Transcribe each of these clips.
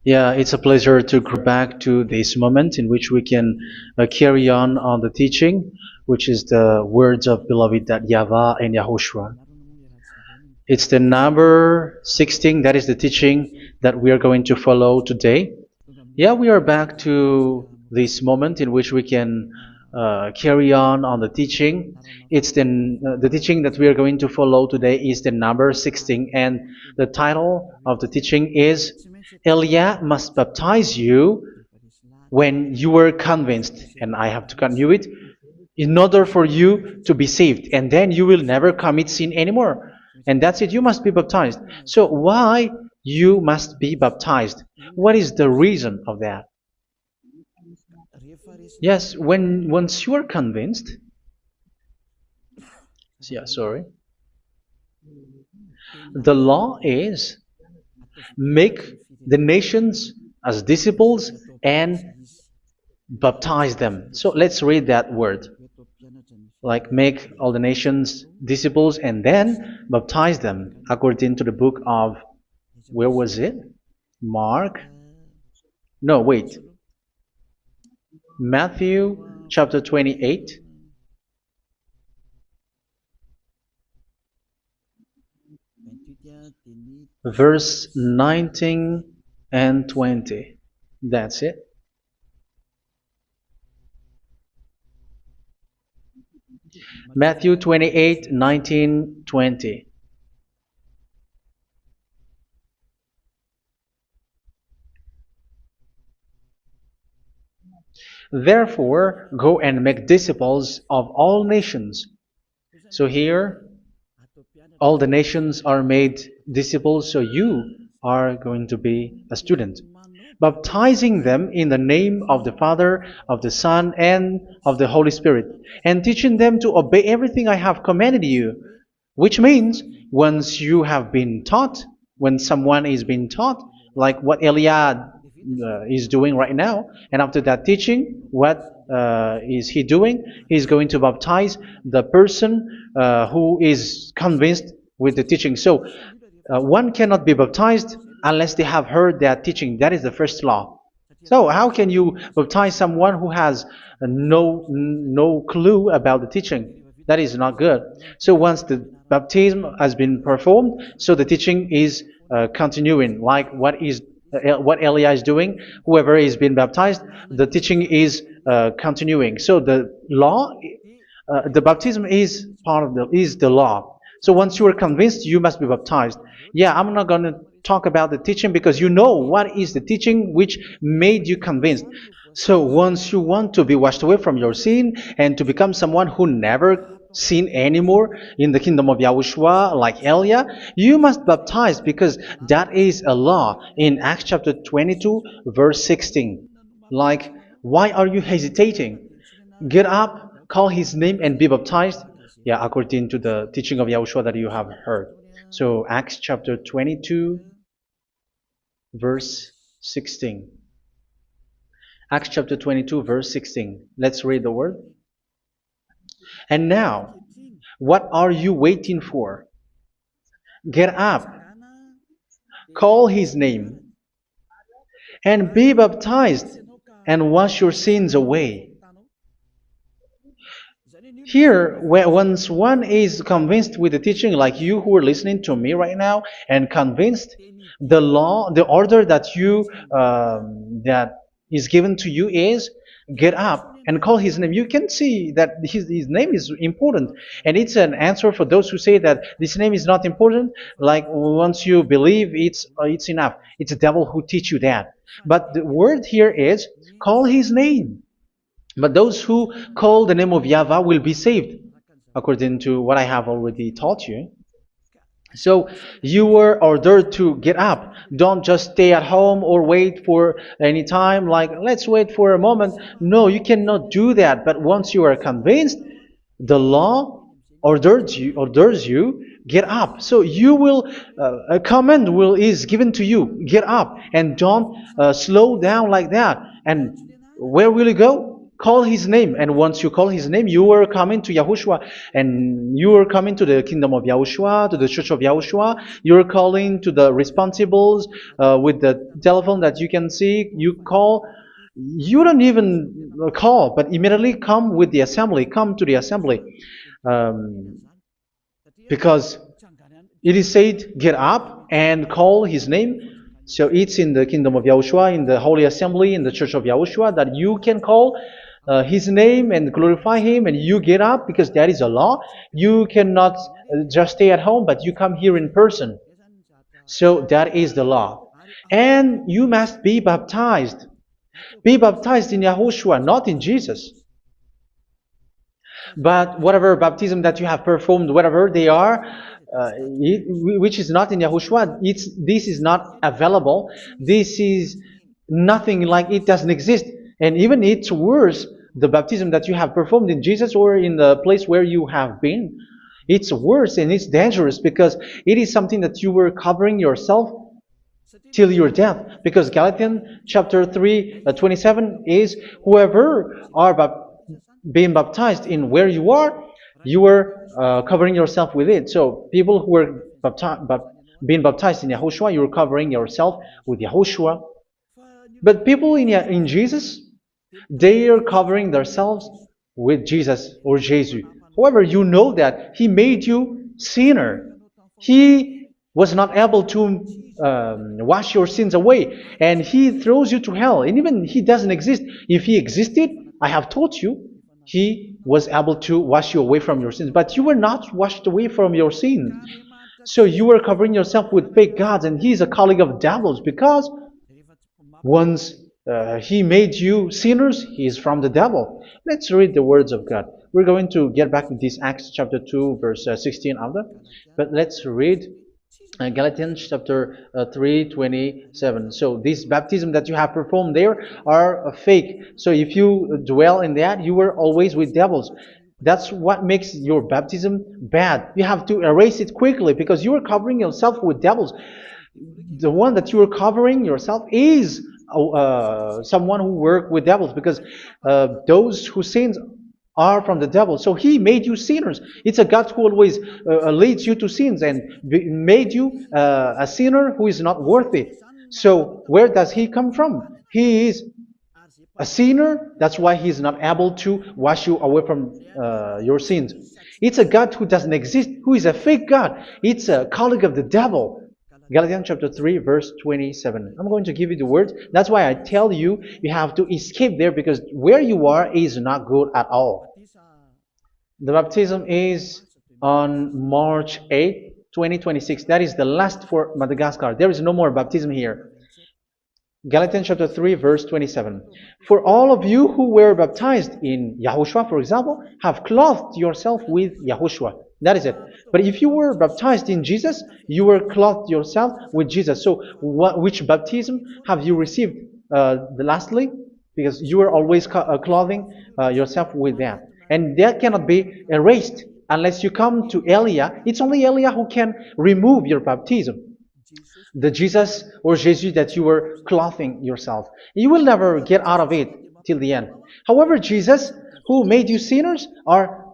Yeah, it's a pleasure to go back to this moment in which we can carry on the teaching, which is the words of beloved that YAHVAH and YAHOSHUA. It's the number 16, that is the teaching that we are going to follow today. Yeah, we are back to this moment in which we can carry on the teaching. It's the teaching that we are going to follow today is the number 16, and the title of the teaching is Elia must baptize you when you were convinced, and I have to continue it, in order for you to be saved, and then you will never commit sin anymore. And that's it, you must be baptized. So why you must be baptized? What is the reason of that? Yes, once you are convinced, yeah, sorry, the law is make the nations as disciples and baptize them. So let's read that word. Like make all the nations disciples and then baptize them according to the book of, where was it? Mark? No, wait. Matthew chapter 28. Verse 19 and 20. That's it. Matthew 28, 19, 20. Therefore, go and make disciples of all nations. So here, all the nations are made disciples, so you are going to be a student. Baptizing them in the name of the Father, of the Son, and of the Holy Spirit, and teaching them to obey everything I have commanded you. Which means, once you have been taught, when someone is being taught, like what Elia is doing right now, and after that teaching, what is he doing? He's going to baptize the person who is convinced with the teaching. So one cannot be baptized unless they have heard that teaching. That is the first law. So how can you baptize someone who has no clue about the teaching? That is not good. So once the baptism has been performed, so the teaching is continuing, like what Elia is doing. Whoever is being baptized, the teaching is continuing. So the law, the baptism is part of the law. So once you are convinced, you must be baptized. Yeah, I'm not going to talk about the teaching because you know what is the teaching which made you convinced. So once you want to be washed away from your sin and to become someone who never sin anymore in the kingdom of Yahushua, like Elia, you must baptize because that is a law in Acts chapter 22, verse 16. Like, why are you hesitating? Get up, call his name, and be baptized. Yeah, according to the teaching of Yahushua that you have heard. So Acts chapter 22, verse 16. Acts chapter 22, verse 16. Let's read the word. And now, what are you waiting for? Get up, call his name, and be baptized, and wash your sins away. Here, once one is convinced with the teaching, like you who are listening to me right now, and convinced, the law, the order that that is given to you is get up and call his name. You can see that his name is important, and it's an answer for those who say that this name is not important. Like once you believe, it's enough. It's the devil who teach you that. But the word here is call his name. But those who call the name of YAHVAH will be saved, according to what I have already taught you. So you were ordered to get up. Don't just stay at home or wait for any time, like let's wait for a moment. No, you cannot do that. But once you are convinced, the law orders you get up. So you will a command is given to you. Get up and don't slow down like that. And where will you go? Call his name, and once you call his name, you are coming to Yahushua, and you are coming to the kingdom of Yahushua, to the church of Yahushua. You are calling to the responsibles with the telephone that you can see. You call. You don't even call, but immediately come with the assembly. Come to the assembly, um, because it is said, get up and call his name. So it's in the kingdom of Yahushua, in the holy assembly, in the church of Yahushua, that you can call his name and glorify him, and you get up because that is a law. You cannot just stay at home, but you come here in person. So that is the law. And you must be baptized. Be baptized in Yahushua, not in Jesus. But whatever baptism that you have performed, whatever they are, which is not in Yahushua, this is not available. This is nothing, like it doesn't exist. And even it's worse, the baptism that you have performed in Jesus or in the place where you have been. It's worse and it's dangerous because it is something that you were covering yourself till your death. Because Galatians chapter 3, 27 is, whoever are being baptized in where you are covering yourself with it. So people who were being baptized in Yahushua, you're covering yourself with Yahushua. But people in Jesus, they are covering themselves with Jesus or Jesus. However, you know that he made you sinner. He was not able to wash your sins away, and he throws you to hell. And even he doesn't exist. If he existed, I have told you, he was able to wash you away from your sins. But you were not washed away from your sins. So you were covering yourself with fake gods, and he is a colleague of devils, because once he made you sinners, he is from the devil. Let's read the words of God. We're going to get back to this Acts chapter 2, verse 16 after. But let's read Galatians chapter 3, 27. So this baptism that you have performed there are fake. So if you dwell in that, you were always with devils. That's what makes your baptism bad. You have to erase it quickly because you are covering yourself with devils. The one that you are covering yourself is someone who worked with devils, because those who sins are from the devil. So he made you sinners. It's a God who always leads you to sins and made you a sinner who is not worthy. So where does he come from? He is a sinner. That's why he is not able to wash you away from your sins. It's a God who doesn't exist, who is a fake God. It's a colleague of the devil. Galatians chapter 3, verse 27. I'm going to give you the words. That's why I tell you, you have to escape there, because where you are is not good at all. The baptism is on March 8, 2026. That is the last for Madagascar. There is no more baptism here. Galatians chapter 3, verse 27. For all of you who were baptized in Yahushua, for example, have clothed yourself with Yahushua. That is it. But if you were baptized in Jesus, you were clothed yourself with Jesus. So which baptism have you received lastly? Because you were always clothing yourself with that. And that cannot be erased unless you come to Elia. It's only Elia who can remove your baptism. The Jesus or Jesus that you were clothing yourself. You will never get out of it till the end. However, Jesus, who made you sinners, are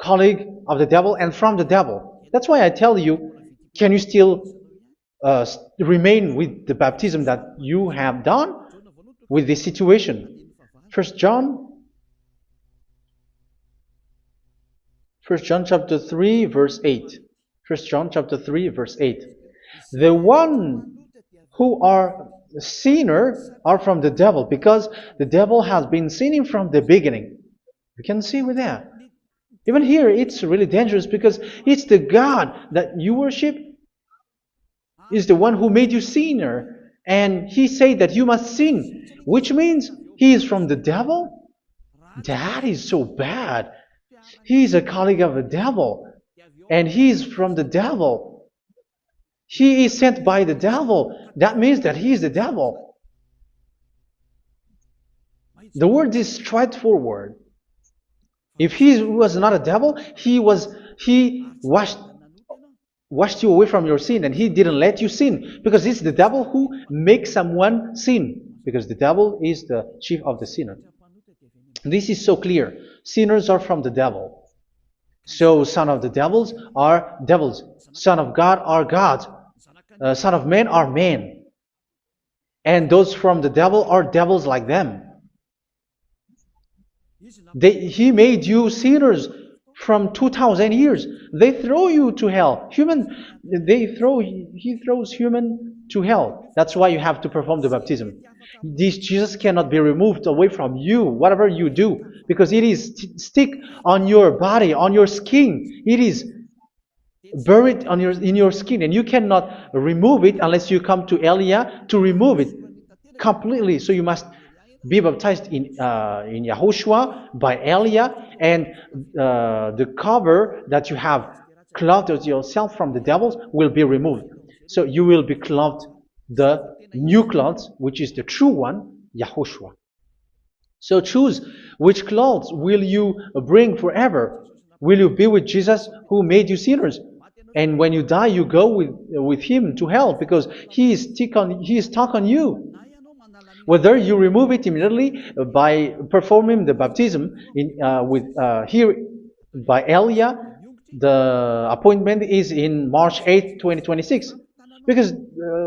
colleague of the devil and from the devil. That's why I tell you, can you still remain with the baptism that you have done with this situation? First John chapter 3, verse 8. First John chapter 3, verse 8. The one who are sinners are from the devil, because the devil has been sinning from the beginning. You can see with that. Even here, it's really dangerous, because it's the God that you worship is the one who made you sinner, and he said that you must sin, which means he is from the devil. That is so bad. He is a colleague of the devil, and he is from the devil. He is sent by the devil. That means that he is the devil. The word is straightforward. If he was not a devil, he washed you away from your sin, and he didn't let you sin, because it's the devil who makes someone sin, because the devil is the chief of the sinner. This is so clear. Sinners are from the devil. So son of the devils are devils. Son of God are God. Son of men are men. And those from the devil are devils like them. He made you sinners from 2000 years. They throw you to hell. He throws human to hell. That's why you have to perform the baptism. This Jesus cannot be removed away from you, whatever you do, because it is stick on your body, on your skin. It is buried in your skin, and you cannot remove it unless you come to Elia to remove it completely. So you must be baptized in Yahushua by Elia, and the cover that you have clothed yourself from the devils will be removed. So you will be clothed the new clothes, which is the true one, Yahushua. So choose which clothes will you bring forever. Will you be with Jesus who made you sinners? And when you die, you go with him to hell because he is stuck on you. Whether you remove it immediately by performing the baptism here by Elia, the appointment is in March 8, 2026. Because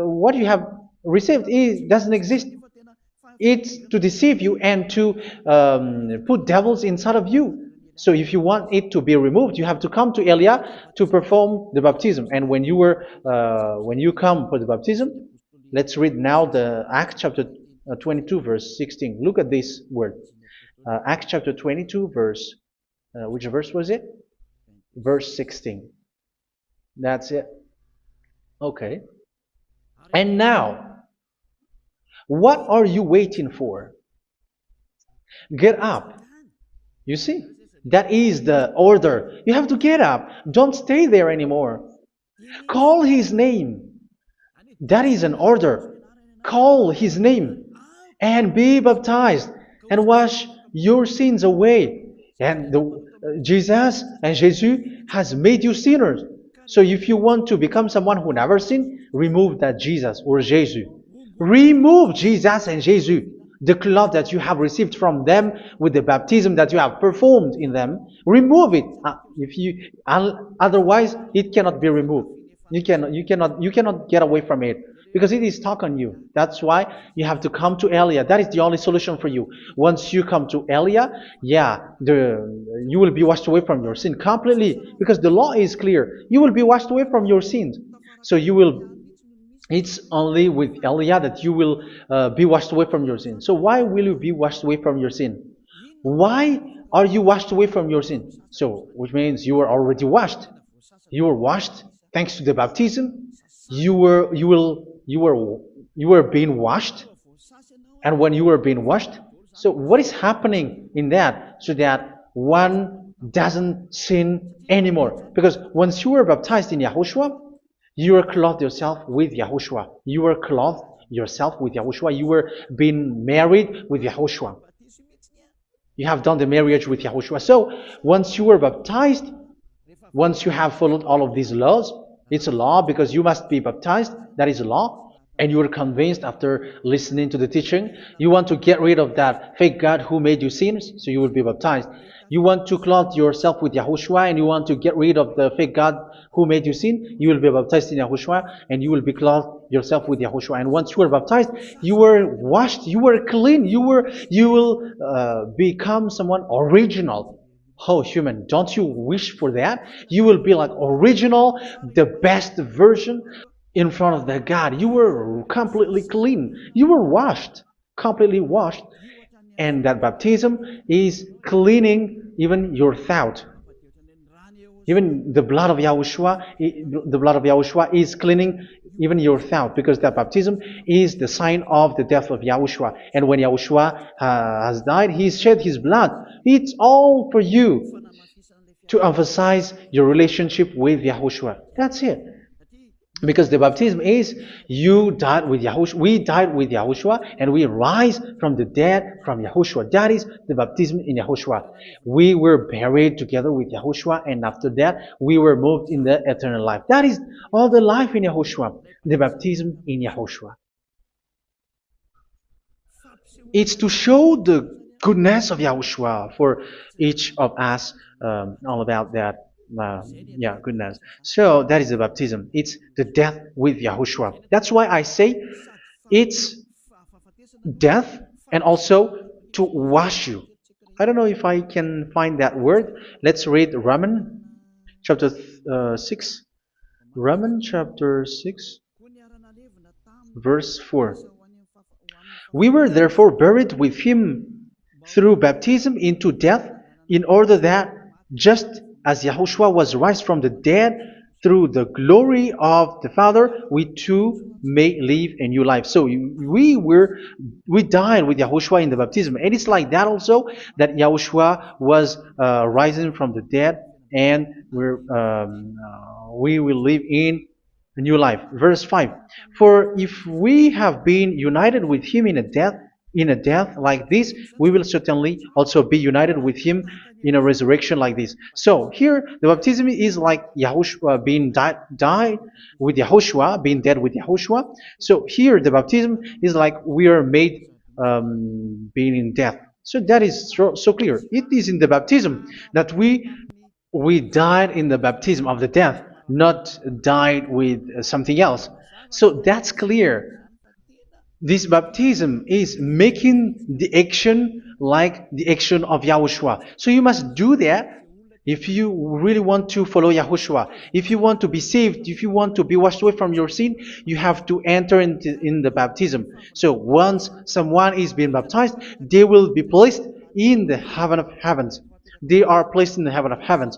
what you have received doesn't exist. It's to deceive you and to put devils inside of you. So if you want it to be removed, you have to come to Elia to perform the baptism. And when you come for the baptism, let's read now the Acts chapter 22 verse 16. Look at this word. Acts chapter 22 verse, which verse was it? Verse 16. That's it. Okay. And now, what are you waiting for? Get up. You see, that is the order. You have to get up. Don't stay there anymore. Call his name. That is an order. Call his name and be baptized and wash your sins away. And Jesus has made you sinners. So if you want to become someone who never sinned, remove that Jesus or Jesus. Remove Jesus and Jesus, the cloth that you have received from them with the baptism that you have performed in them. Remove it. Otherwise, it cannot be removed. You cannot get away from it because it is stuck on you. That's why you have to come to Elia. That is the only solution for you. Once you come to Elia, you will be washed away from your sin completely because the law is clear. You will be washed away from your sins. So it's only with Elia that you will be washed away from your sin. So why will you be washed away from your sin? Why are you washed away from your sin? So, which means you are already washed. You were washed thanks to the baptism. You were being washed, and when you were being washed, so what is happening in that? So that one doesn't sin anymore. Because once you were baptized in Yahushua, you were clothed yourself with Yahushua. You were clothed yourself with Yahushua. You were being married with Yahushua. You have done the marriage with Yahushua. So once you were baptized, once you have followed all of these laws, it's a law because you must be baptized. That is a law. And you are convinced after listening to the teaching, you want to get rid of that fake God who made you sinners, so you will be baptized. You want to clothe yourself with Yahushua and you want to get rid of the fake God who made you sin, you will be baptized in Yahushua and you will be clothed yourself with Yahushua. And once you are baptized, you were washed, you were clean, you will become someone original. Oh, human, don't you wish for that? You will be like original, the best version in front of the God. You were completely clean. You were washed, completely washed. And that baptism is cleaning even your thought. Even the blood of Yahushua is cleaning even your thought, because that baptism is the sign of the death of Yahushua. And when Yahushua has died, he shed his blood. It's all for you to emphasize your relationship with Yahushua. That's it. Because the baptism is you died with Yahushua. We died with Yahushua and we rise from the dead from Yahushua. That is the baptism in Yahushua. We were buried together with Yahushua, and after that we were moved in the eternal life. That is all the life in Yahushua. The baptism in Yahushua. It's to show the goodness of Yahushua for each of us, all about that. Yeah, goodness. So that is the baptism. It's the death with Yahushua. That's why I say it's death and also to wash you. I don't know if I can find that word. Let's read Roman chapter 6. Roman chapter 6, verse 4. We were therefore buried with him through baptism into death, in order that, just as Yahushua was raised from the dead through the glory of the Father, we too may live a new life. So we died with Yahushua in the baptism, and it's like that also that Yahushua was rising from the dead, and we will live in a new life. Verse 5. For if we have been united with him in a death like this, we will certainly also be united with him in a resurrection like this. So here the baptism is like Yahushua being died with Yahushua, being dead with Yahushua. So here the baptism is like we are made being in death. So that is so clear. It is in the baptism that we died in the baptism of the death, not died with something else. So that's clear. This baptism is making the action like the action of Yahushua. So you must do that if you really want to follow Yahushua. If you want to be saved, if you want to be washed away from your sin, you have to enter in the baptism. So once someone is being baptized, they will be placed in the heaven of heavens. They are placed in the heaven of heavens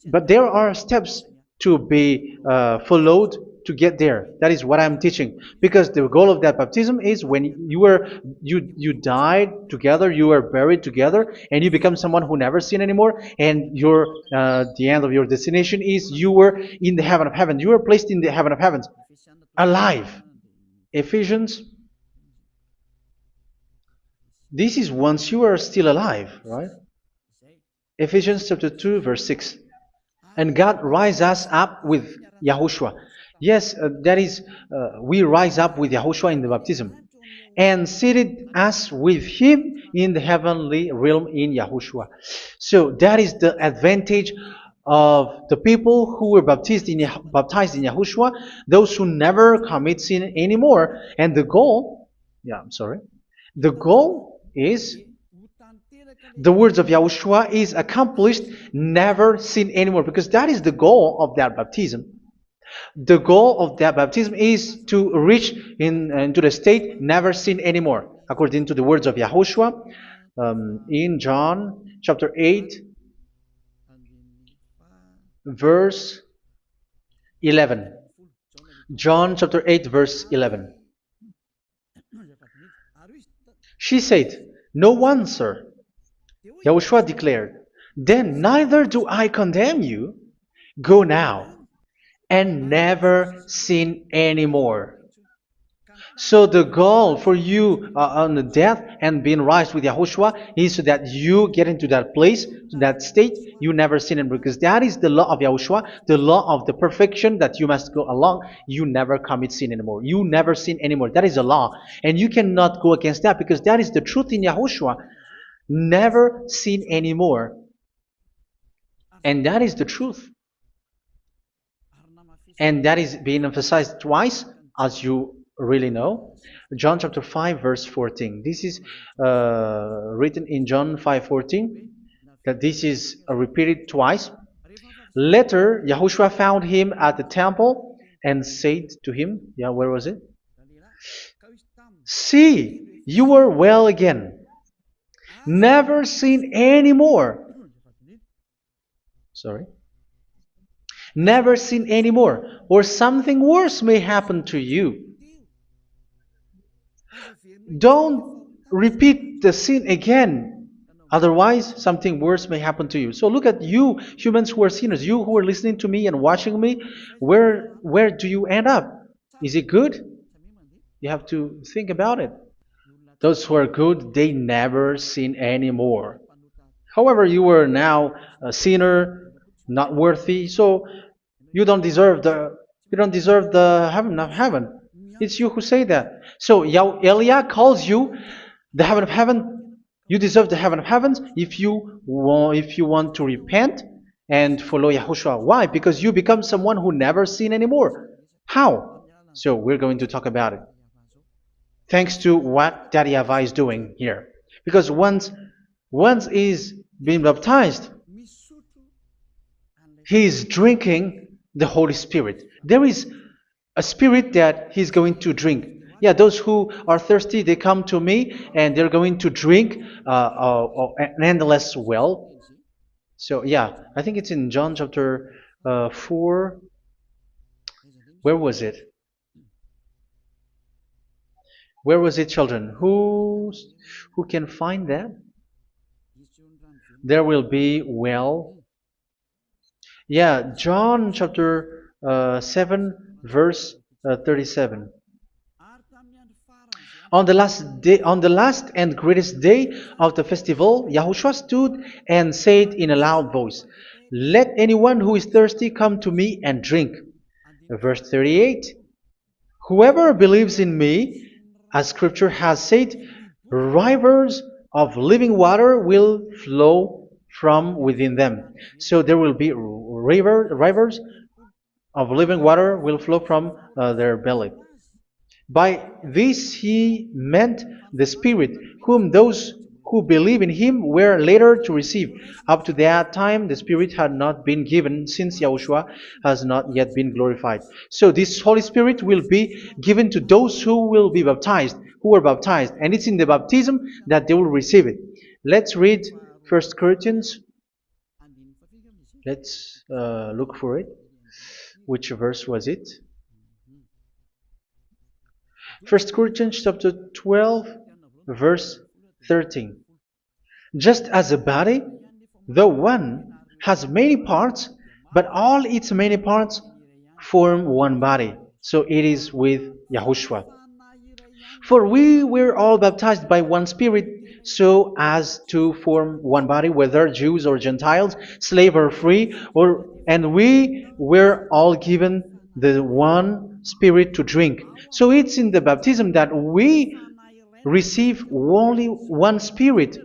but there are steps to be followed to get there. That is what I'm teaching. Because the goal of that baptism is when you died together, you were buried together, and you become someone who never sin anymore. And the end of your destination is you were in the heaven of heaven. You were placed in the heaven of heavens, alive. Ephesians. This is once you are still alive, right? Ephesians chapter 2, verse 6. And God rise us up with Yahushua. Yes, that is, we rise up with Yahushua in the baptism. And seated us with him in the heavenly realm in Yahushua. So that is the advantage of the people who were baptized in Yahushua, those who never commit sin anymore. And the goal is the words of Yahushua is accomplished, never sin anymore, because that is the goal of that baptism. The goal of that baptism is to reach into the state never sin anymore, according to the words of Yahushua in John chapter 8, verse 11. John chapter 8, verse 11. She said, "No one, sir." Yahushua declared, "Then neither do I condemn you. Go now and never sin anymore." So the goal for you on the death and being raised with Yahushua is so that you get into that place, to that state, you never sin anymore. Because that is the law of Yahushua, the law of the perfection that you must go along. You never commit sin anymore. You never sin anymore. That is a law. And you cannot go against that because that is the truth in Yahushua. Never sin anymore. And that is the truth. And that is being emphasized twice, as you really know. John chapter 5, verse 14. This is written in John 5:14. That this is repeated twice. Later, Yahushua found him at the temple and said to him, where was it? "See, you are well again. Never sin anymore." Sorry. Never sin anymore, or something worse may happen to you. Don't repeat the sin again. Otherwise, something worse may happen to you. So look at you, humans who are sinners, you who are listening to me and watching me. Where do you end up? Is it good? You have to think about it. Those who are good, they never sin anymore. However, you are now a sinner, not worthy, so you don't deserve the heaven of heaven. It's you who say that. So Eliah calls you the heaven of heaven You deserve the heaven of heavens if you want to repent and follow Yahushua. Why? Because you become someone who never sin anymore. How? So we're going to talk about it. Thanks to what Daddy YAHVAH is doing here. Because once he's been baptized, he is drinking the Holy Spirit. There is a spirit that he's going to drink. Yeah, those who are thirsty, they come to me and they're going to drink an endless well. So, yeah, I think it's in John chapter 4. Where was it? Where was it, children? Who can find that? There will be well. Yeah, John chapter 7, verse 37. On the last and greatest day of the festival, Yahushua stood and said in a loud voice, "Let anyone who is thirsty come to me and drink." Verse 38, "Whoever believes in me, as Scripture has said, rivers of living water will flow from within them." So there will be rivers of living water will flow from their belly. By this he meant the Spirit, whom those who believe in him were later to receive. Up to that time, the Spirit had not been given, since Yahushua has not yet been glorified. So this Holy Spirit will be given to those who will be baptized, who are baptized, and it's in the baptism that they will receive it. Let's read 1 Corinthians. Let's look for it. Which verse was it? 1 Corinthians chapter 12, verse 13. Just as a body, though one, has many parts, but all its many parts form one body. So it is with Yahushua. For we were all baptized by one Spirit, so as to form one body, whether Jews or Gentiles, slave or free, and we were all given the one Spirit to drink. So it's in the baptism that we receive only one Spirit.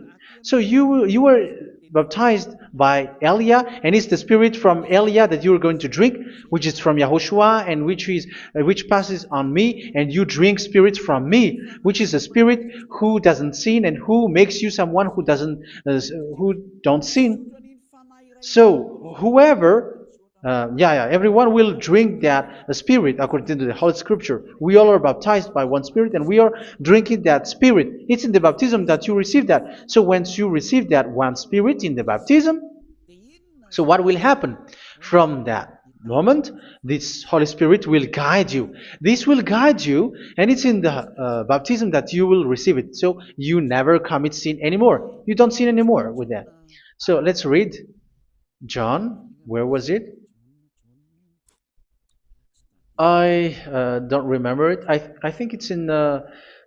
So you were baptized by Elia, and it's the Spirit from Elia that you are going to drink, which is from Yahushua, and which passes on me, and you drink Spirit from me, which is a Spirit who doesn't sin and who makes you someone who don't sin. So whoever everyone will drink that Spirit according to the Holy Scripture. We all are baptized by one Spirit, and we are drinking that Spirit. It's in the baptism that you receive that. So once you receive that one Spirit in the baptism, so what will happen? From that moment, this Holy Spirit will guide you. This will guide you, and it's in the baptism that you will receive it. So you never commit sin anymore. You don't sin anymore with that. So let's read John. Where was it? I don't remember it. I think it's in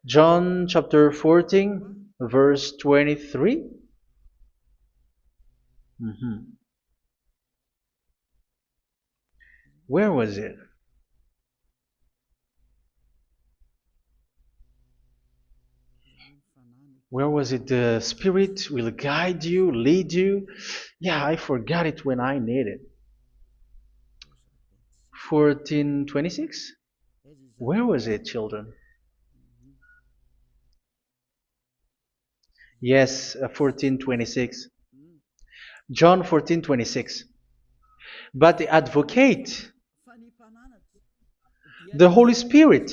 John chapter 14, verse 23. Where was it? Where was it? The Spirit will guide you, lead you. Yeah, I forgot it when I need it. 14:26? Where was it, children? Yes, 14:26. John 14:26. But the advocate, the Holy Spirit,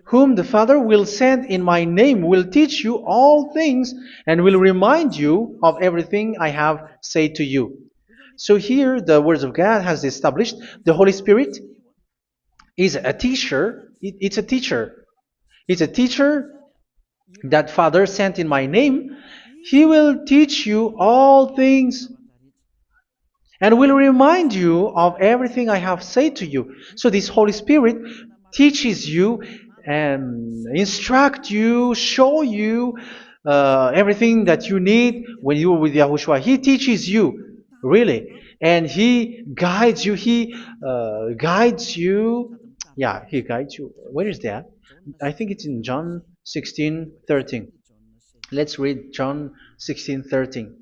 whom the Father will send in my name, will teach you all things and will remind you of everything I have said to you. So here the words of God has established the Holy Spirit is a teacher. It's a teacher. It's a teacher that Father sent in my name. He will teach you all things and will remind you of everything I have said to you. So this Holy Spirit teaches you and instruct you, show you everything that you need when you are with Yahushua. He teaches you, really, and He guides you. He guides you. Yeah, He guides you. Where is that? I think it's in John 16:13. Let's read John 16:13.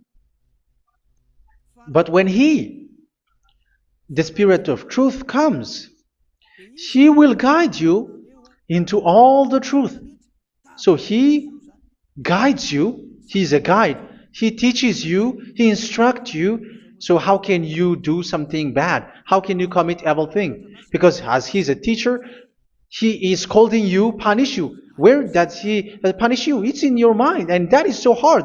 But when He, the Spirit of truth, comes, He will guide you into all the truth. So He guides you. He's a guide. He teaches you. He instructs you. So how can you do something bad? How can you commit evil thing? Because as He's a teacher, He is scolding you, punish you. Where does He punish you? It's in your mind, and that is so hard.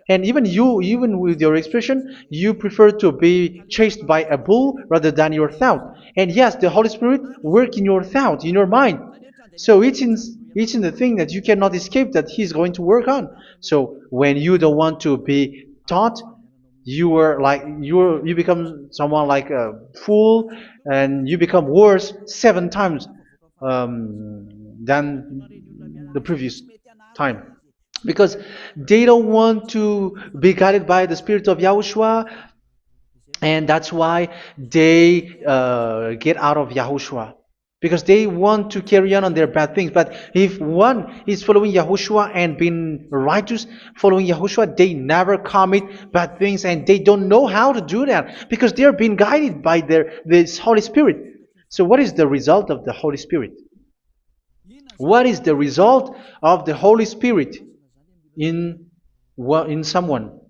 And even you, even with your expression, you prefer to be chased by a bull rather than your thought. And yes, the Holy Spirit work in your thought, in your mind. So it's in the thing that you cannot escape that He's going to work on. So when you don't want to be taught, you become someone like a fool, and you become worse 7 times than the previous time, because they don't want to be guided by the Spirit of Yahushua, and that's why they get out of Yahushua, because they want to carry on their bad things. But if one is following Yahushua and being righteous, following Yahushua, they never commit bad things, and they don't know how to do that because they are being guided by this Holy Spirit. So what is the result of the Holy Spirit? What is the result of the Holy Spirit in in someone?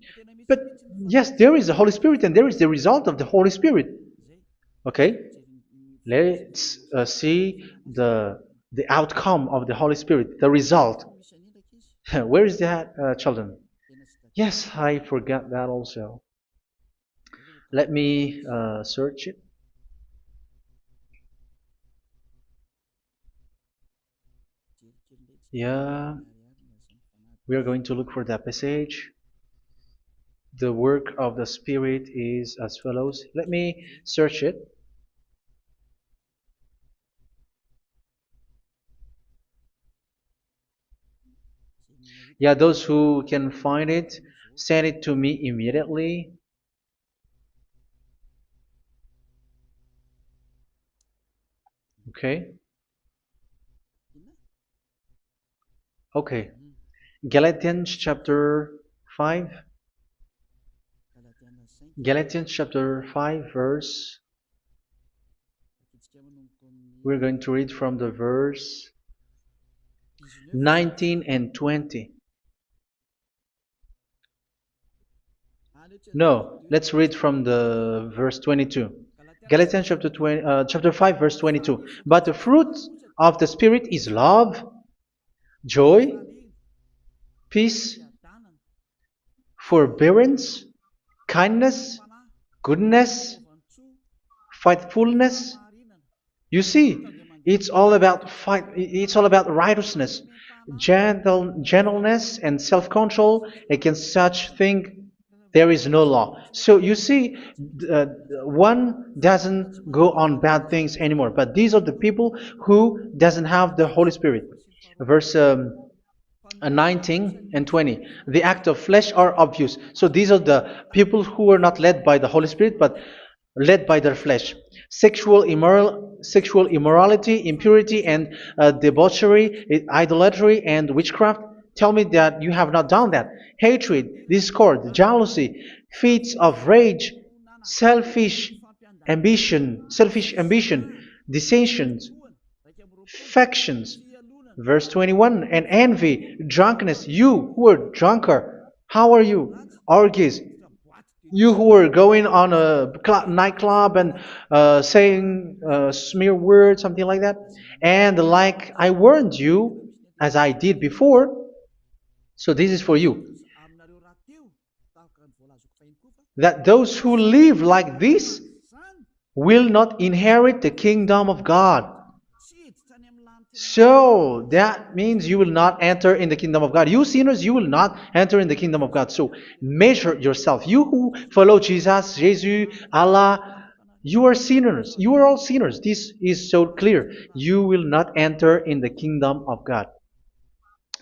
But yes, there is the Holy Spirit, and there is the result of the Holy Spirit. Okay, let's see the outcome of the Holy Spirit, the result. Where is that, children? Yes, I forgot that also. Let me search it. Yeah, we are going to look for that passage. The work of the Spirit is as follows. Let me search it. Yeah, those who can find it, send it to me immediately. Okay. Okay. Galatians chapter 5. Galatians chapter 5 verse. We're going to read from the verse 19 and 20. No, let's read from the verse 22. Galatians chapter 5 verse 22. But the fruit of the Spirit is love, joy, peace, forbearance, kindness, goodness, faithfulness. You see, it's all about righteousness, gentleness, and self-control. Against such thing there is no law. So you see, uh, one doesn't go on bad things anymore. But these are the people who doesn't have the Holy Spirit. Verse 19 and 20. The act of flesh are obvious. So these are the people who are not led by the Holy Spirit, but led by their flesh. Sexual immorality, impurity, and debauchery, idolatry, and witchcraft. Tell me that you have not done that. Hatred, discord, jealousy, fits of rage, selfish ambition, dissensions, factions. Verse 21, and envy, drunkenness. You who are drunkard, how are you? Orgies. You who are going on a nightclub and saying smear words, something like that. And like I warned you, as I did before, so this is for you, that those who live like this will not inherit the kingdom of God. So that means you will not enter in the kingdom of God. You sinners, you will not enter in the kingdom of God. So measure yourself. You who follow Jesus, Allah, you are sinners. You are all sinners. This is so clear. You will not enter in the kingdom of God.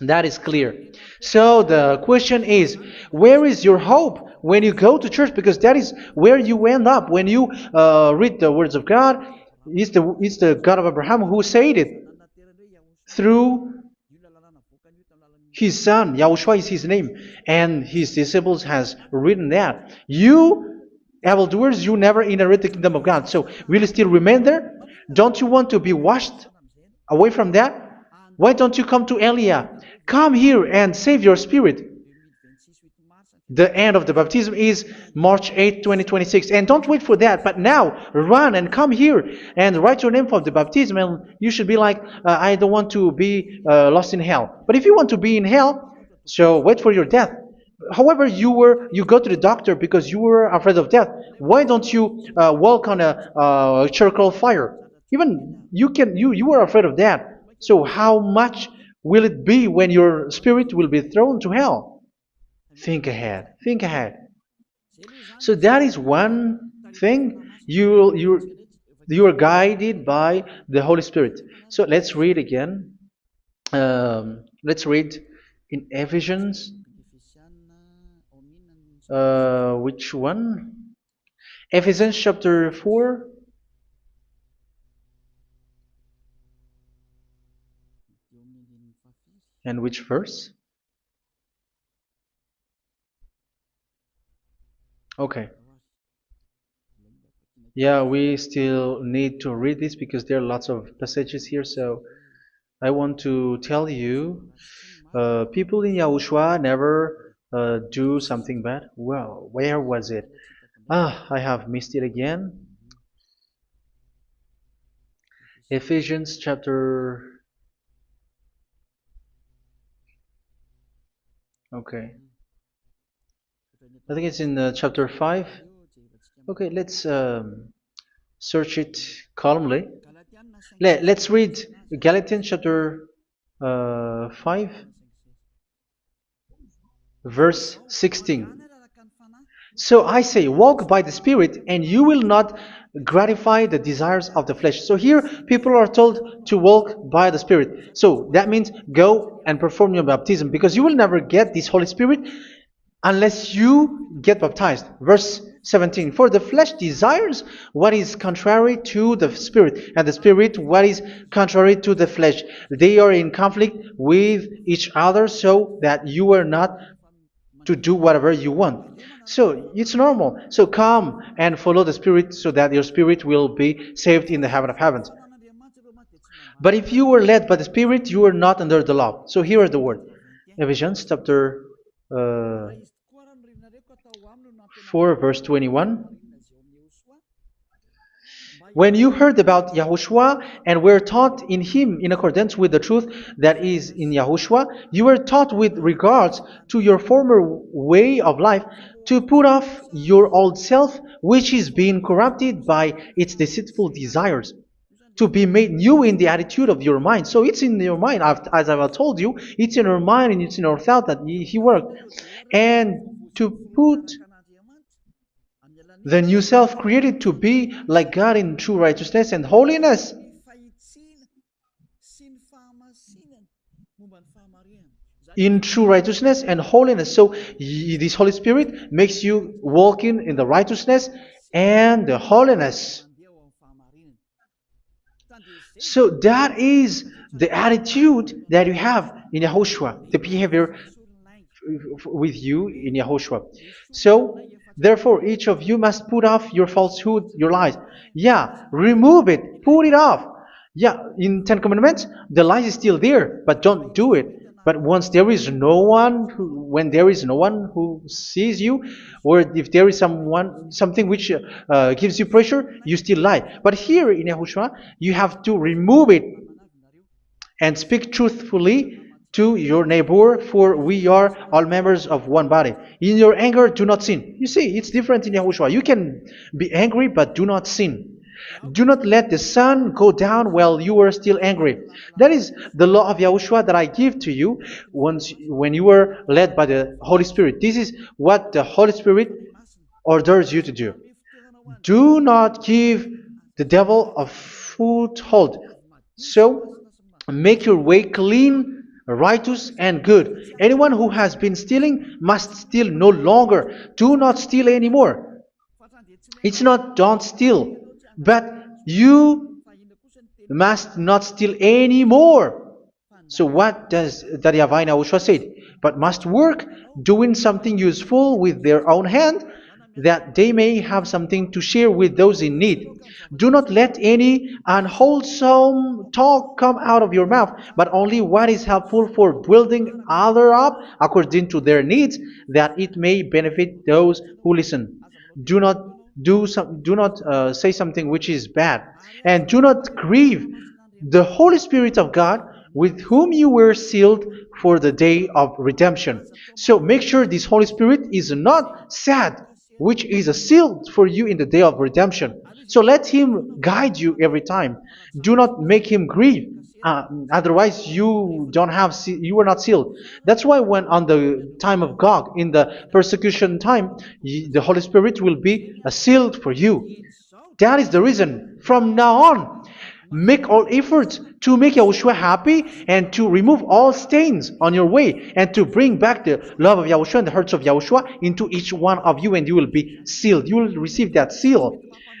That is clear. So the question is, where is your hope when you go to church? Because that is where you end up when you read the words of God. It's the God of Abraham who said it through His son, Yahushua is his name, and his disciples has written that. You, evildoers, you never inherit the kingdom of God. So will you still remain there? Don't you want to be washed away from that? Why don't you come to Elia? Come here and save your spirit. The end of the baptism is March 8, 2026. And don't wait for that, but now run and come here and write your name for the baptism. And you should be like, I don't want to be lost in hell. But if you want to be in hell, so wait for your death. However, you go to the doctor because you were afraid of death. Why don't you walk on a charcoal fire? Even you were afraid of that. So how much will it be when your spirit will be thrown to hell? Think ahead. Think ahead. So that is one thing. You are guided by the Holy Spirit. So let's read again. Let's read in Ephesians. Which one? Ephesians chapter 4. And which verse? Okay. Yeah, we still need to read this because there are lots of passages here. So I want to tell you, people in Yahushua never do something bad. Well, where was it? I have missed it again. Ephesians chapter. Okay. I think it's in chapter 5. Okay, let's search it calmly. Let's read Galatians chapter 5, verse 16. So I say, walk by the Spirit, and you will not gratify the desires of the flesh. So here, people are told to walk by the Spirit. So that means go and perform your baptism, because you will never get this Holy Spirit unless you get baptized. Verse 17. For the flesh desires what is contrary to the Spirit, and the Spirit what is contrary to the flesh. They are in conflict with each other, so that you are not to do whatever you want. So it's normal. So come and follow the Spirit so that your spirit will be saved in the heaven of heavens. But if you were led by the Spirit, you are not under the law. So here are the word. Ephesians chapter 4 verse 21. When you heard about Yahushua and were taught in him in accordance with the truth that is in Yahushua, you were taught with regards to your former way of life to put off your old self, which is being corrupted by its deceitful desires, to be made new in the attitude of your mind. So it's in your mind, as I've told you, it's in your mind and it's in your thought that he worked. And to put the new self created to be like God in true righteousness and holiness. In true righteousness and holiness. So this Holy Spirit makes you walking in the righteousness and the holiness. So that is the attitude that you have in Yahushua, the behavior with you in Yahushua. So therefore, each of you must put off your falsehood, your lies. Yeah, remove it, put it off. Yeah, in Ten Commandments, the lie is still there, but don't do it. But once there is no one, when there is no one who sees you, or if there is something which gives you pressure, you still lie. But here in Yahushua, you have to remove it and speak truthfully to your neighbor, for we are all members of one body. In your anger, do not sin. You see, it's different in Yahushua. You can be angry, but do not sin. Do not let the sun go down while you are still angry. That is the law of Yahushua that I give to you when you were led by the Holy Spirit. This is what the Holy Spirit orders you to do. Do not give the devil a foothold. So, make your way clean, righteous, and good. Anyone who has been stealing must steal no longer. Do not steal anymore. It's not don't steal, but you must not steal anymore. So what does the YAHVAH YAHOSHUA said? But must work doing something useful with their own hand, that they may have something to share with those in need. Do not let any unwholesome talk come out of your mouth, but only what is helpful for building other up according to their needs, that it may benefit those who listen. Do not do not say something which is bad, and do not grieve the Holy Spirit of God, with whom you were sealed for the day of redemption. So make sure this Holy Spirit is not sad, which is a seal for you in the day of redemption. So let Him guide you every time. Do not make Him grieve. Otherwise, you were not sealed. That's why when on the time of God, in the persecution time, the Holy Spirit will be a sealed for you. That is the reason. From now on, make all efforts to make Yahushua happy and to remove all stains on your way and to bring back the love of Yahushua and the hearts of Yahushua into each one of you, and you will be sealed. You will receive that seal,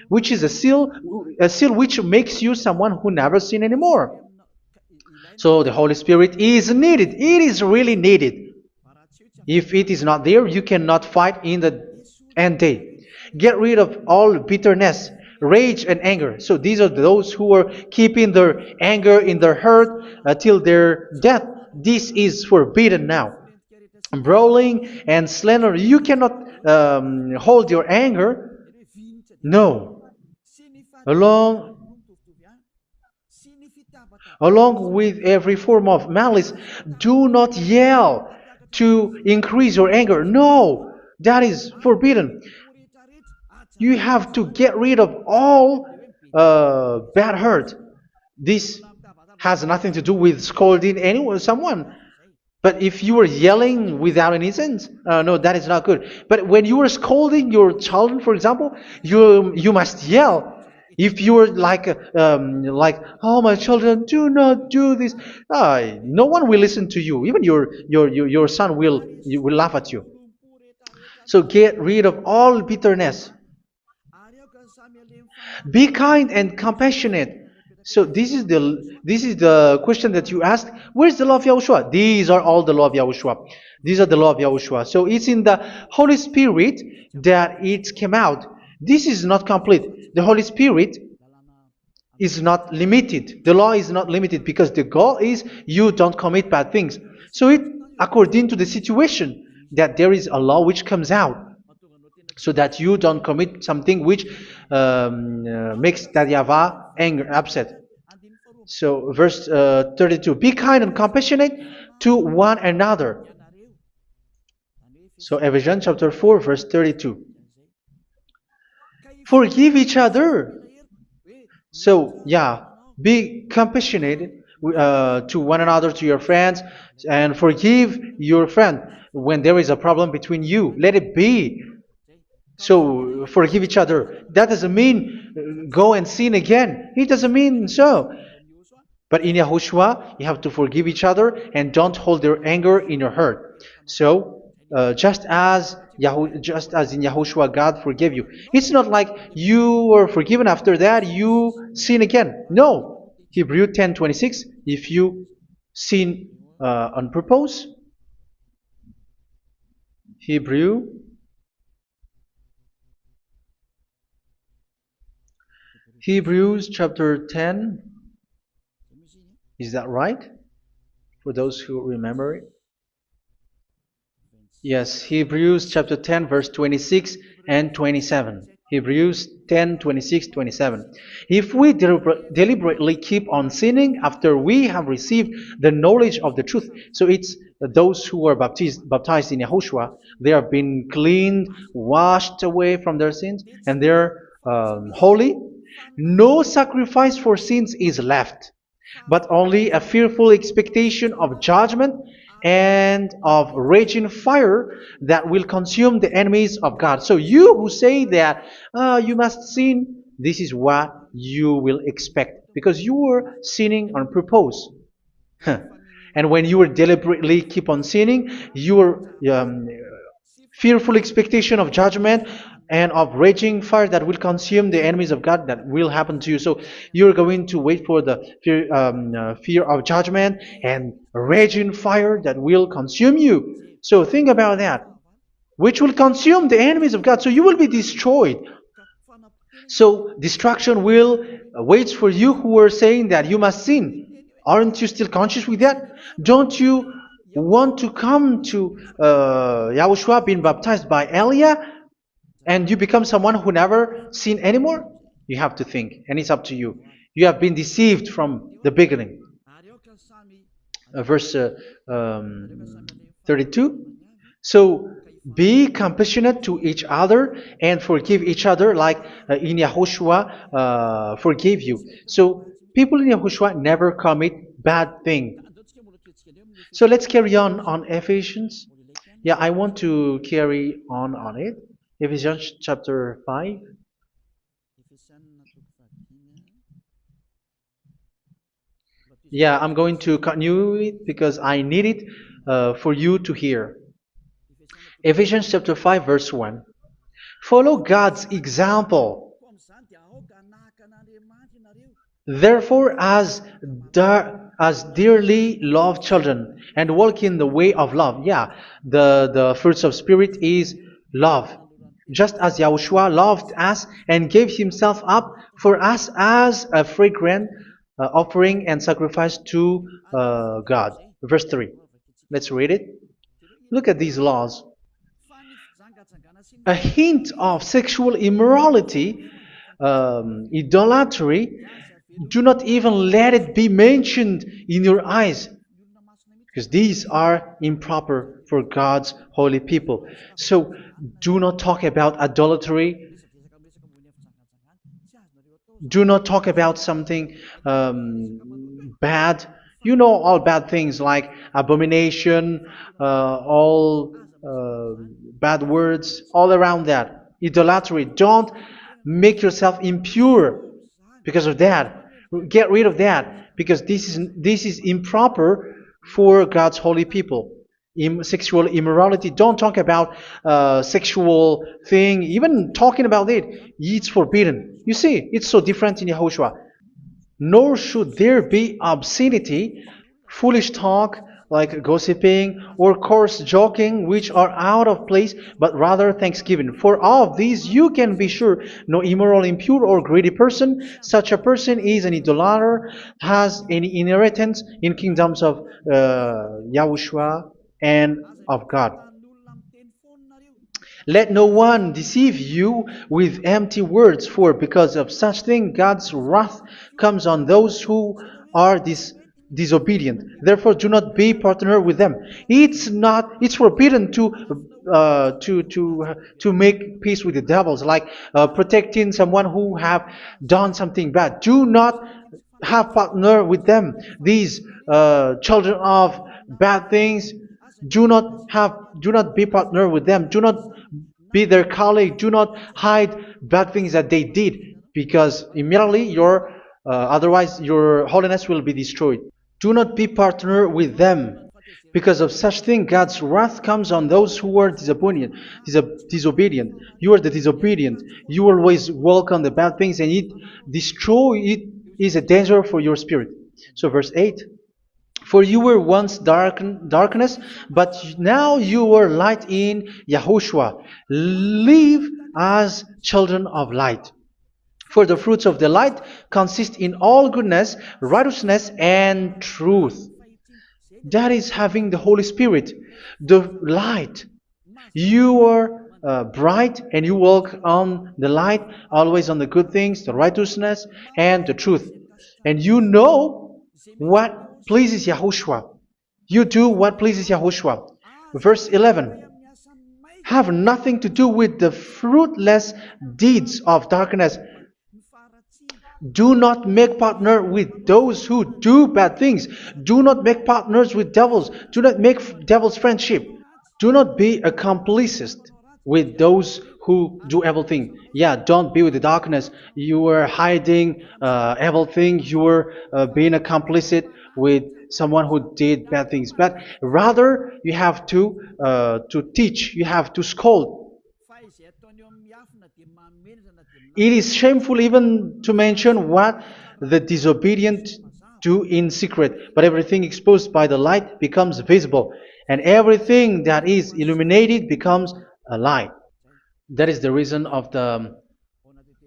which is a seal which makes you someone who never sin anymore. So the Holy Spirit is needed. It is really needed. If it is not there, you cannot fight in the end day. Get rid of all bitterness, rage, and anger. So these are those who are keeping their anger in their heart till their death. This is forbidden now. Brawling and slander. You cannot hold your anger. No. Along Along with every form of malice, do not yell to increase your anger. No, that is forbidden. You have to get rid of all bad hurt. This has nothing to do with scolding someone. But if you are yelling without any sense, no, that is not good. But when you are scolding your children, for example, you must yell. If you are like, oh my children, do not do this, no one will listen to you. Even your son will laugh at you. So get rid of all bitterness. Be kind and compassionate. So this is the question that you asked. Where's the law of Yahushua? These are all the law of Yahushua. These are the law of Yahushua. So it's in the Holy Spirit that it came out. This is not complete. The Holy Spirit is not limited. The law is not limited because the goal is you don't commit bad things. So it according to the situation that there is a law which comes out, so that you don't commit something which makes that YAHVAH anger, upset. So verse 32, be kind and compassionate to one another. So Ephesians chapter 4 verse 32. Forgive each other. So yeah, be compassionate to one another, to your friends, and forgive your friend when there is a problem between you. Let it be. So forgive each other. That doesn't mean go and sin again. It doesn't mean so. But in Yahushua, you have to forgive each other and don't hold their anger in your heart. So just as in Yahushua, God forgave you. It's not like you were forgiven after that you sin again. No. Hebrew 10:26. If you sin on purpose, Hebrews chapter 10. Is that right? For those who remember it? Yes, Hebrews chapter 10 verse 26 and 27. Hebrews 10, 26, 27. If we deliberately keep on sinning after we have received the knowledge of the truth, so it's those who are baptized in Yahushua, they have been cleaned, washed away from their sins, and they're holy. No sacrifice for sins is left, but only a fearful expectation of judgment and of raging fire that will consume the enemies of God. So you who say that you must sin, this is what you will expect, because you were sinning on purpose. And when you were deliberately keep on sinning, you were fearful expectation of judgment and of raging fire that will consume the enemies of God that will happen to you. So you're going to wait for the fear of judgment and raging fire that will consume you. So think about that, which will consume the enemies of God. So you will be destroyed. So destruction will wait for you who are saying that you must sin. Aren't you still conscious with that? Don't you want to come to Yahushua being baptized by Elia and you become someone who never sinned anymore? You have to think, and it's up to you. You have been deceived from the beginning. Verse 32. So be compassionate to each other and forgive each other like in Yahushua forgave you. So people in Yahushua never commit bad thing. So let's carry on Ephesians. Yeah, I want to carry on it. Ephesians chapter 5. Yeah, I'm going to continue it because I need it for you to hear. Ephesians chapter 5 verse 1. Follow God's example. Therefore, as dearly loved children, and walk in the way of love. Yeah, the fruits of spirit is love. Just as Yahushua loved us and gave himself up for us as a fragrant offering and sacrifice to God. Verse 3. Let's read it. Look at these laws. A hint of sexual immorality, idolatry, do not even let it be mentioned in your eyes, because these are improper for God's holy people. So do not talk about idolatry. Do not talk about something bad. You know all bad things like abomination, all bad words, all around that. Idolatry. Don't make yourself impure because of that. Get rid of that because this is improper for God's holy people. Sexual immorality. Don't talk about sexual thing. Even talking about it, it's forbidden. You see, it's so different in Yahushua. Nor should there be obscenity, foolish talk like gossiping or coarse joking, which are out of place, but rather thanksgiving. For of these you can be sure: no immoral, impure, or greedy person, such a person is an idolater, has any inheritance in kingdoms of Yahushua and of God. Let no one deceive you with empty words, for because of such thing God's wrath comes on those who are disobedient. Therefore, do not be partner with them. It's forbidden to make peace with the devils, like protecting someone who have done something bad. Do not have partner with them. These children of bad things, do not be partner with them. Do not be their colleague. Do not hide bad things that they did, because immediately otherwise your holiness will be destroyed. Do not be partner with them. Because of such thing, God's wrath comes on those who are disobedient. You are the disobedient. You always walk on the bad things, and it is a danger for your spirit. So verse 8. For you were once darkness, but now you are light in Yahushua. Live as children of light. For the fruits of the light consist in all goodness, righteousness, and truth. That is having the Holy Spirit, the light. You are bright and you walk on the light, always on the good things, the righteousness, and the truth. And you know what pleases Yahushua. You do what pleases Yahushua. Verse 11. Have nothing to do with the fruitless deeds of darkness. Do not make partner with those who do bad things. Do not make partners with devils. Do not make devils friendship. Do not be a complicit with those who do evil thing. Yeah, don't be with the darkness. You are hiding evil thing. You are being a complicit with someone who did bad things, but rather you have to teach, you have to scold. It is shameful even to mention what the disobedient do in secret, but everything exposed by the light becomes visible, and everything that is illuminated becomes a light. That is the reason of the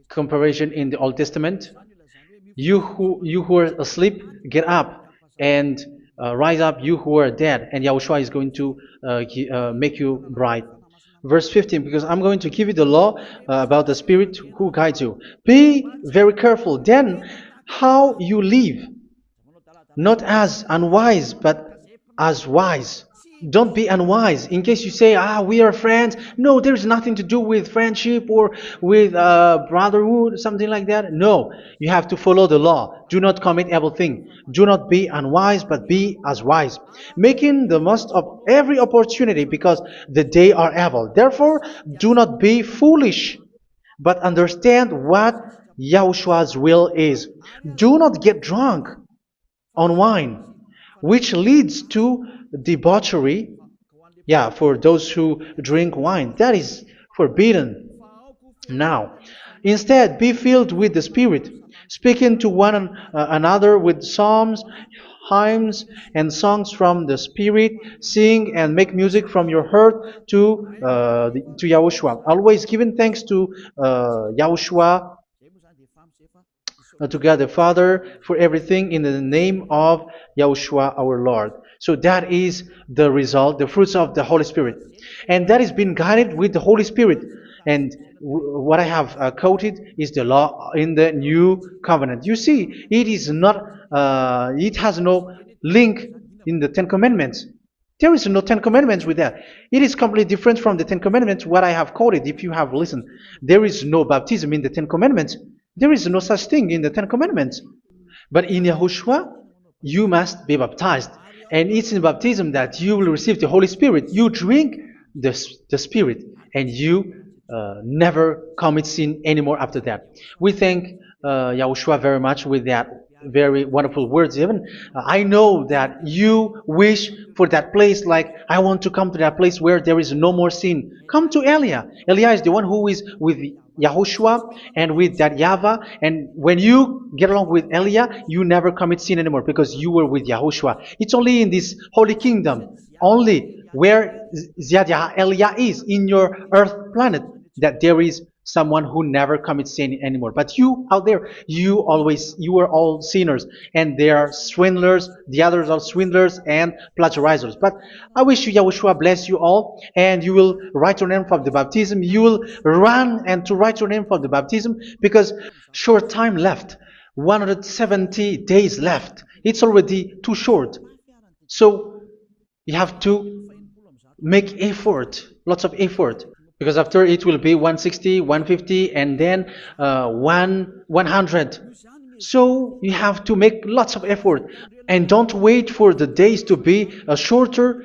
comparison in the Old Testament. You who are asleep, get up and rise up, you who are dead, and Yahushua is going to make you bright. Verse 15, because I'm going to give you the law about the Spirit who guides you. Be very careful then how you live, not as unwise, but as wise. Don't be unwise. In case you say, we are friends. No, there's nothing to do with friendship or with brotherhood, something like that. No, you have to follow the law. Do not commit evil thing. Do not be unwise, but be as wise, making the most of every opportunity, because the day are evil. Therefore, do not be foolish, but understand what Yahushua's will is. Do not get drunk on wine, which leads to debauchery. Yeah, for those who drink wine, that is forbidden now. Instead, be filled with the Spirit, speaking to one another with psalms, hymns, and songs from the Spirit. Sing and make music from your heart to Yahushua. Always giving thanks to Yahushua, to God the Father, for everything in the name of Yahushua our Lord. So that is the result, the fruits of the Holy Spirit. And that is being guided with the Holy Spirit. And what I have quoted is the law in the new covenant. You see, it is not, it has no link in the Ten Commandments. There is no Ten Commandments with that. It is completely different from the Ten Commandments, what I have quoted, if you have listened. There is no baptism in the Ten Commandments. There is no such thing in the Ten Commandments. But in Yahushua, you must be baptized. And it's in baptism that you will receive the Holy Spirit. You drink the Spirit, and you never commit sin anymore after that. We thank Yahushua very much with that very wonderful words. Even I know that you wish for that place, like, I want to come to that place where there is no more sin. Come to Elia. Elia is the one who is with Yahushua and with that YAHVAH. And when you get along with Elia, you never commit sin anymore, because you were with Yahushua. It's only in this holy kingdom, only where Ziad Elia is, in your earth planet, that there is someone who never commits sin anymore. But you out there, you are all sinners, and they are swindlers. The others are swindlers and plagiarizers. But I wish you, Yahushua, bless you all, and you will write your name for the baptism. You will run and to write your name for the baptism, because short time left, 170 days left. It's already too short. So you have to make effort, lots of effort, because after it will be 160, 150, and then 100. So you have to make lots of effort, and don't wait for the days to be shorter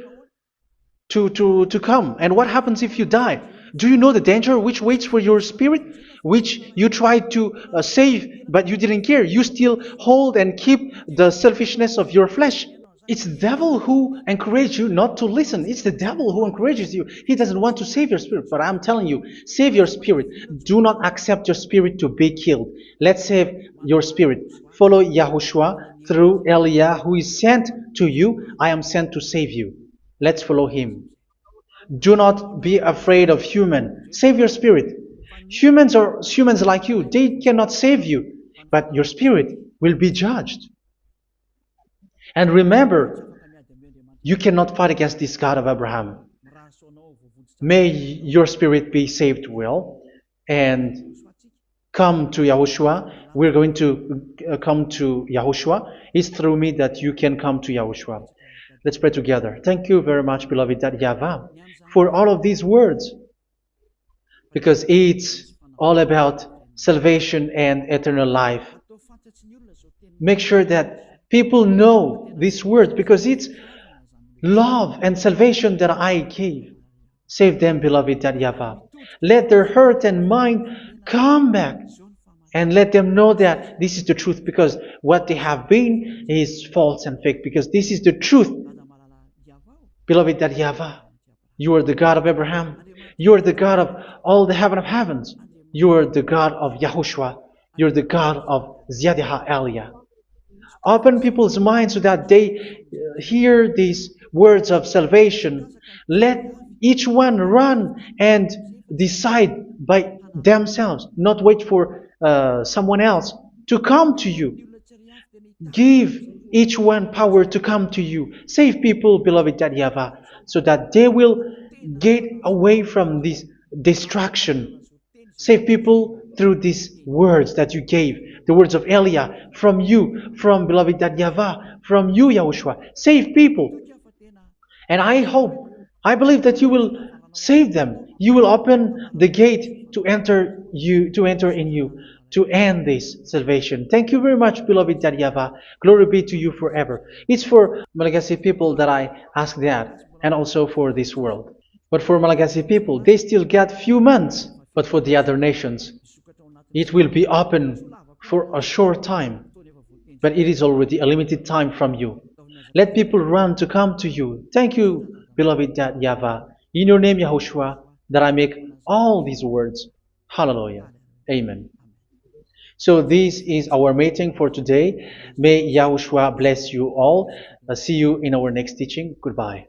to come. And what happens if you die? Do you know the danger which waits for your spirit, which you tried to save, but you didn't care? You still hold and keep the selfishness of your flesh. It's the devil who encourages you not to listen. It's the devil who encourages you. He doesn't want to save your spirit. But I'm telling you, save your spirit. Do not accept your spirit to be killed. Let's save your spirit. Follow Yahushua through Elia, who is sent to you. I am sent to save you. Let's follow him. Do not be afraid of human. Save your spirit. Humans are humans like you. They cannot save you. But your spirit will be judged. And remember, you cannot fight against this God of Abraham. May your spirit be saved well, and come to Yahushua. We're going to come to Yahushua. It's through me that you can come to Yahushua. Let's pray together. Thank you very much, beloved YAHVAH, for all of these words, because it's all about salvation and eternal life. Make sure that people know these words, because it's love and salvation that I gave. Save them, beloved YAHVAH. Let their heart and mind come back And let them know that this is the truth, because what they have been is false and fake, because this is the truth. Beloved, that YAHVAH, you are the God of Abraham. You are the God of all the heaven of heavens. You are the God of YAHOSHUA. You're the God of Ziyadiha Aliyah. Open people's minds so that they hear these words of salvation. Let each one run and decide by themselves, not wait for someone else to come to you. Give each one power to come to you. Save people, beloved YAHVAH, so that they will get away from this distraction. Save people through these words that you gave, the words of Elia, from you, from beloved YAHVAH, from you, Yahushua. Save people. And I believe that you will save them. You will open the gate to enter in you, to end this salvation. Thank you very much, beloved YAHVAH. Glory be to you forever. It's for Malagasy people that I ask that, and also for this world. But for Malagasy people, they still get few months. But for the other nations, it will be open for a short time. But it is already a limited time from you. Let people run to come to you. Thank you, beloved YAHVAH. In your name, Yahushua, that I make all these words. Hallelujah. Amen. So this is our meeting for today. May Yahushua bless you all. See you in our next teaching. Goodbye.